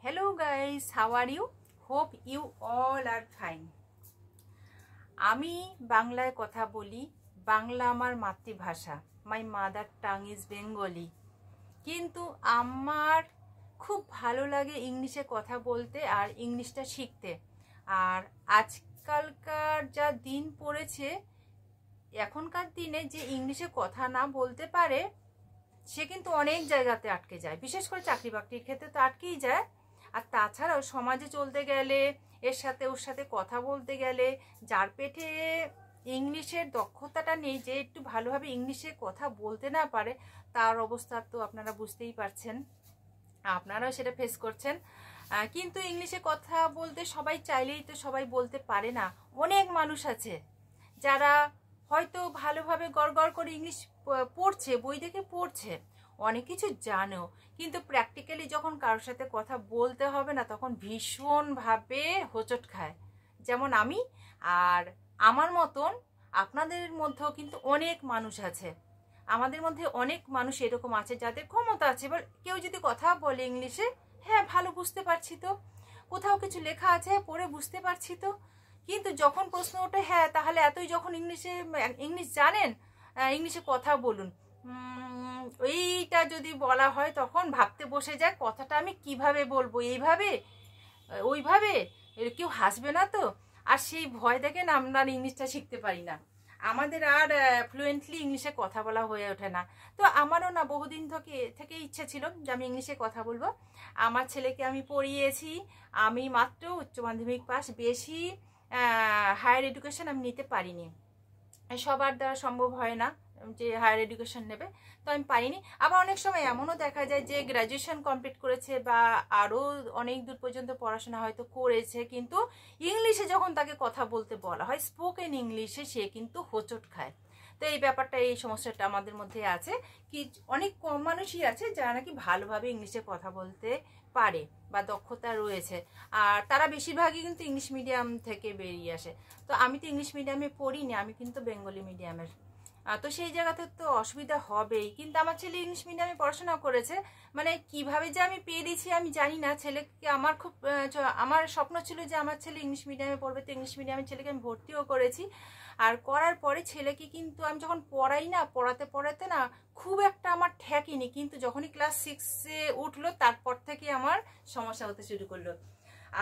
Hello guys, how are you? Hope you all are fine. আমি বাংলায় কথা বলি। বাংলা আমার মাতৃভাষা। My mother tongue is Bengali. কিন্তু আমার খুব ভালো লাগে ইংলিশে কথা বলতে আর ইংলিশটা শিখতে। আর আজকালকার যা দিন পড়েছে, এখনকার দিনে যে ইংলিশে কথা না বলতে পারে সে কিন্তু অনেক জায়গাতে আটকে যায়। বিশেষ করে চাকরি বাকরির ক্ষেত্রে তো আটকেই যায়। আর তাছাড়াও সমাজে চলতে গেলে, এর সাথে ওর সাথে কথা বলতে গেলে, যার পেটে ইংলিশের দক্ষতাটা নেই, যে একটু ভালোভাবে ইংলিশে কথা বলতে না পারে, তার অবস্থা তো আপনারা বুঝতেই পারছেন, আপনারাও সেটা ফেস করছেন। কিন্তু ইংলিশে কথা বলতে সবাই চাইলেই তো সবাই বলতে পারে না। অনেক মানুষ আছে যারা হয়তো ভালোভাবে গড়গড় করে ইংলিশ পড়ছে, বই দেখে পড়ছে, অনেক কিছু জানেও, কিন্তু প্র্যাকটিক্যালি যখন কারোর সাথে কথা বলতে হবে না, তখন ভীষণভাবে হোঁচট খায়। যেমন আমি, আর আমার মতন আপনাদের মধ্যেও কিন্তু অনেক মানুষ আছে। আমাদের মধ্যে অনেক মানুষ এরকম আছে যাদের ক্ষমতা আছে, এবার কেউ যদি কথা বলে ইংলিশে, হ্যাঁ ভালো বুঝতে পারছি তো, কোথাও কিছু লেখা আছে পড়ে বুঝতে পারছি তো, কিন্তু যখন প্রশ্ন ওঠে হ্যাঁ তাহলে এতই যখন ইংলিশ জানেন, ইংলিশে কথা বলুন, এইটা যদি বলা হয় তখন ভাবতে বসে যায় কথাটা আমি কিভাবে বলবো, এইভাবে ওইভাবে, কেউ হাসবে না তো। আর সেই ভয় দেখে না আমরা ইংলিশটা শিখতে পারি না, আমাদের আর ফ্লুয়েন্টলি ইংলিশে কথা বলা হয়ে ওঠে না। তো আমারও না বহুদিন থেকে ইচ্ছে ছিল যে আমি ইংলিশে কথা বলবো। আমার ছেলেকে আমি পড়িয়েছি, আমি মাত্র উচ্চ মাধ্যমিক পাস, বেশি হায়ার এডুকেশন আমি নিতে পারিনি, সবার দ্বারা সম্ভব হয় না যে হায়ার এডুকেশন নেবে, তো আমি পারিনি। আবার অনেক সময় এমনও দেখা যায় যে গ্র্যাজুয়েশন কমপ্লিট করেছে বা আরও অনেক দূর পর্যন্ত পড়াশোনা হয়তো করেছে, কিন্তু ইংলিশে যখন তাকে কথা বলতে বলা হয় স্পোকেন ইংলিশে, সে কিন্তু হোঁচট খায়। তো এই ব্যাপারটা, এই সমস্যাটা আমাদের মধ্যে আছে কি, অনেক কম মানুষই আছে যারা নাকি ভালোভাবে ইংলিশে কথা বলতে পারে বা দক্ষতা রয়েছে, আর তারা বেশিরভাগই কিন্তু ইংলিশ মিডিয়াম থেকে বেরিয়ে আসে। তো আমি তো ইংলিশ মিডিয়ামে পড়িনি, আমি কিন্তু বেঙ্গলি মিডিয়ামের, তো সেই জায়গাতে তো অসুবিধা হবেই। কিন্তু আমার ছেলে ইংলিশ মিডিয়ামে পড়াশোনা করেছে, মানে কিভাবে যে আমি পেরেছি আমি জানি না। ছেলেকে আমার স্বপ্ন ছিল যে আমার ছেলে ইংলিশ মিডিয়ামে পড়বে, তো ইংলিশ মিডিয়ামের ছেলেকে আমি ভর্তিও করেছি। আর করার পরে ছেলেকে কিন্তু আমি যখন পড়াই না, পড়াতে না খুব একটা আমার ঠেকেনি, কিন্তু যখনই ক্লাস 6-এ উঠলো তারপর থেকে আমার সমস্যা হতে শুরু করলো।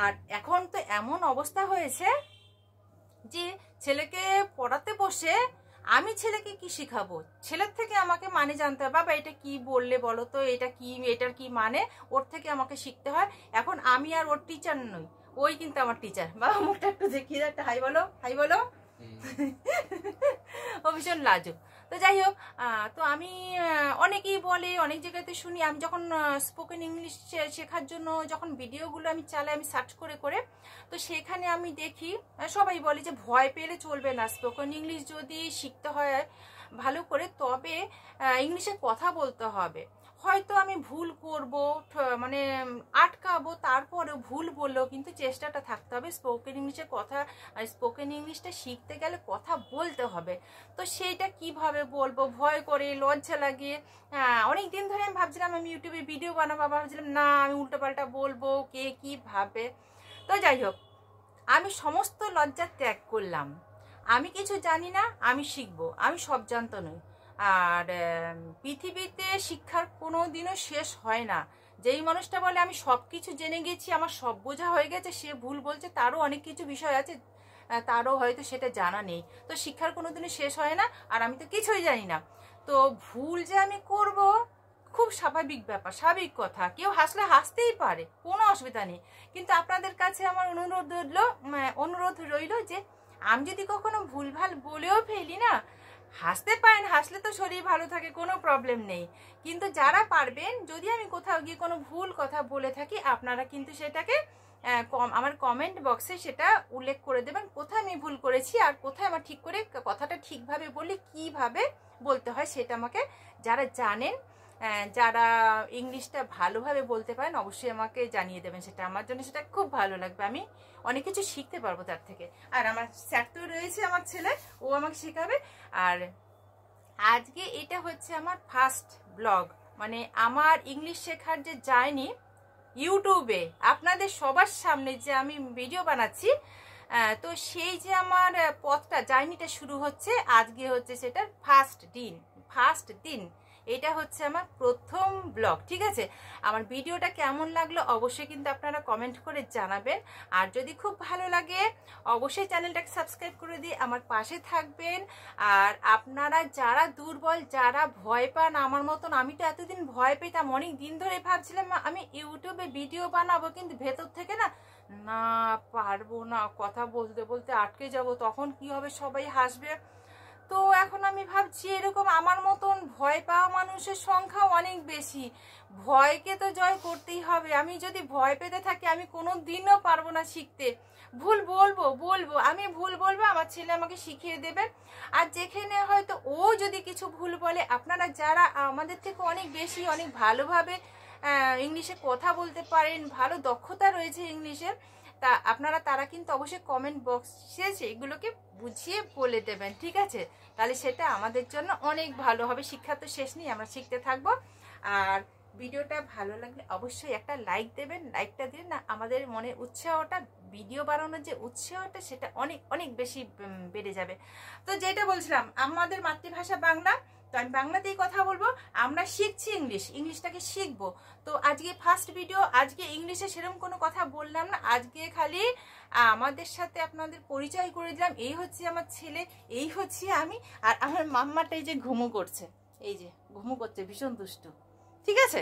আর এখন তো এমন অবস্থা হয়েছে যে ছেলেকে পড়াতে বসে আমি ছেলেকে কি শিখাবো, ছেলের থেকে আমাকে মানে জানতে হয়, বাবা এটা কি বললে বলো তো, এটা কি, এটার কি মানে, ওর থেকে আমাকে শিখতে হয়। এখন আমি আর ওর টিচার নই, ওই কিন্তু আমার টিচার। বাবা মুখটা একটু দেখিয়ে একটা হাই বলো, হাই বলো। ও ভীষণ লাজুক। তো যাই হোক, তো আমি অনেকেই বলে, অনেক জায়গাতে শুনি, আমি যখন স্পোকেন ইংলিশ শেখার জন্য যখন ভিডিওগুলো আমি চালাই, আমি সার্চ করে, তো সেখানে আমি দেখি সবাই বলে যে ভয় পেলে চলবে না, স্পোকেন ইংলিশ যদি শিখতে হয় ভালো করে, তবে ইংলিশে কথা বলতে হবে। হয়তো আমি ভুল করব, মানে আটকাবো, তারপরে ভুল বললেও কিন্তু চেষ্টাটা থাকতে হবে। স্পোকেন ইংলিশটা শিখতে গেলে কথা বলতে হবে। তো সেইটা কিভাবে বলবো, ভয় করে, লজ্জা লাগে। অনেক দিন ধরে আমি ভাবছিলাম আমি ইউটিউবে ভিডিও বানাবো, ভাবছিলাম না আমি উল্টোপাল্টা বলবো, কে কি ভাবে। তো যাই হোক, আমি সমস্ত লজ্জা ত্যাগ করলাম। আমি কিছু জানি না, আমি শিখবো, আমি সব জানতো নই। আর পৃথিবীতে শিক্ষার কোনো দিনও শেষ হয় না। যেই মানুষটা বলে আমি সব কিছু জেনে গেছি, আমার সব বোঝা হয়ে গেছে, সে ভুল বলছে। তারও অনেক কিছু বিষয় আছে, তারও হয়তো সেটা জানা নেই। তো শিক্ষার কোনো দিনও শেষ হয় না, আর আমি তো কিছুই জানি না। তো ভুল যে আমি করব খুব স্বাভাবিক ব্যাপার, স্বাভাবিক কথা। কেউ হাসলে হাসতেই পারে, কোনো অসুবিধা নেই। কিন্তু আপনাদের কাছে আমার অনুরোধ রইল যে আমি যদি কখনো ভুলভাল বলেও ফেলি না, হাসতে পারেন, হাসলে তো শরীর ভালো থাকে, কোনো প্রবলেম নেই। কিন্তু যারা পারবেন, যদি আমি কোথাও গিয়ে কোনো ভুল কথা বলে থাকি, আপনারা কিন্তু সেটাকে আমার কমেন্ট বক্সে সেটা উল্লেখ করে দেবেন, কোথায় আমি ভুল করেছি আর কোথায় আমার ঠিক করে কথাটা ঠিকভাবে বললে কিভাবে বলতে হয়, সেটা আমাকে যারা জানেন, যারা ইংলিশটা ভালোভাবে বলতে পারেন, অবশ্যই আমাকে জানিয়ে দেবেন। সেটা আমার জন্য সেটা খুব ভালো লাগবে, আমি অনেক কিছু শিখতে পারবো তার থেকে। আর আমার স্যার তো রয়েছে, আমার ছেলে, ও আমাকে শেখাবে। আর আজকে এটা হচ্ছে আমার ফার্স্ট ব্লগ, মানে আমার ইংলিশ শেখার যে জার্নি, ইউটিউবে আপনাদের সবার সামনে যে আমি ভিডিও বানাচ্ছি, তো সেই যে আমার পথটা জার্নিটা শুরু হচ্ছে, আজকে হচ্ছে সেটার ফার্স্ট দিন। এটা হচ্ছে আমার প্রথম ব্লগ, ঠিক আছে। আমার ভিডিওটা কেমন লাগলো অবশ্যই কিন্তু আপনারা কমেন্ট করে জানাবেন। আর যদি খুব ভালো লাগে অবশ্যই চ্যানেলটাকে সাবস্ক্রাইব করে দিয়ে আমার পাশে থাকবেন। আর আপনারা যারা দুর্বল, যারা ভয় পান আমার মতন, আমি তো এতদিন ভয় পেতাম, অনেক দিন ধরে ভাবছিলাম আমি ইউটিউবে ভিডিও বানাবো, কিন্তু ভেতর থেকে না পারবো না, কথা বলতে বলতে আটকে যাব, তখন কি হবে, সবাই হাসবে। তো এখন আমি ভাবছি এরকম আমার মতন ভয় পাওয়া মানুষের সংখ্যা অনেক বেশি। ভয়কে তো জয় করতেই হবে। আমি যদি ভয় পেতে থাকি আমি কোনো দিনও পারবো না শিখতে। ভুল বলবো আমি ভুল বলবো, আমার ছেলে আমাকে শিখিয়ে দেবে। আর যেখানে হয়তো ও যদি কিছু ভুল বলে, আপনারা যারা আমাদের থেকে অনেক বেশি, অনেক ভালোভাবে ইংলিশে কথা বলতে পারেন, ভালো দক্ষতা রয়েছে ইংলিশের, তা আপনারা তারা কিন্তু অবশ্যই কমেন্ট বক্সে সেগুলোকে বুঝিয়ে বলে দেবেন, ঠিক আছে। তাহলে সেটা আমাদের জন্য অনেক ভালো হবে। শিক্ষা তো শেষ নেই, আমরা শিখতে থাকবো। আর ভিডিওটা ভালো লাগলে অবশ্যই একটা লাইক দেবেন। লাইকটা দিলে না আমাদের মনে উৎসাহটা, ভিডিও বানানোর যে উৎসাহটা, সেটা অনেক অনেক বেশি বেড়ে যাবে। তো যেটা বলছিলাম, আমাদের মাতৃভাষা বাংলা, তো আমি বাংলাতেই কথা বলবো। আমরা শিখছি ইংলিশটাকে শিখবো। তো আজকে ফার্স্ট ভিডিও, আজকে ইংলিশে সেরকম কোনো কথা বললাম না, আজকে খালি আমাদের সাথে আপনাদের পরিচয় করে দিলাম। এই হচ্ছে আমার ছেলে, এই হচ্ছে আমি, আর আমার মাম্মাটা এই যে ঘুমু করছে, এই যে ঘুমু করছে, ভীষণ দুষ্টু, ঠিক আছে।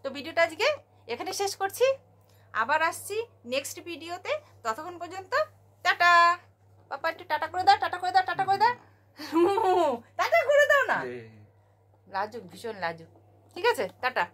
তো ভিডিওটা আজকে এখানে শেষ করছি, আবার আসছি নেক্সট ভিডিওতে। ততক্ষণ পর্যন্ত টাটা। পাপা একটু টাটা করে দাও, টাটা করে দাও, টাটা করে দাও, টাটা করে দাও না, লাজুক, ভীষণ লাজুক, ঠিক আছে। টাটা।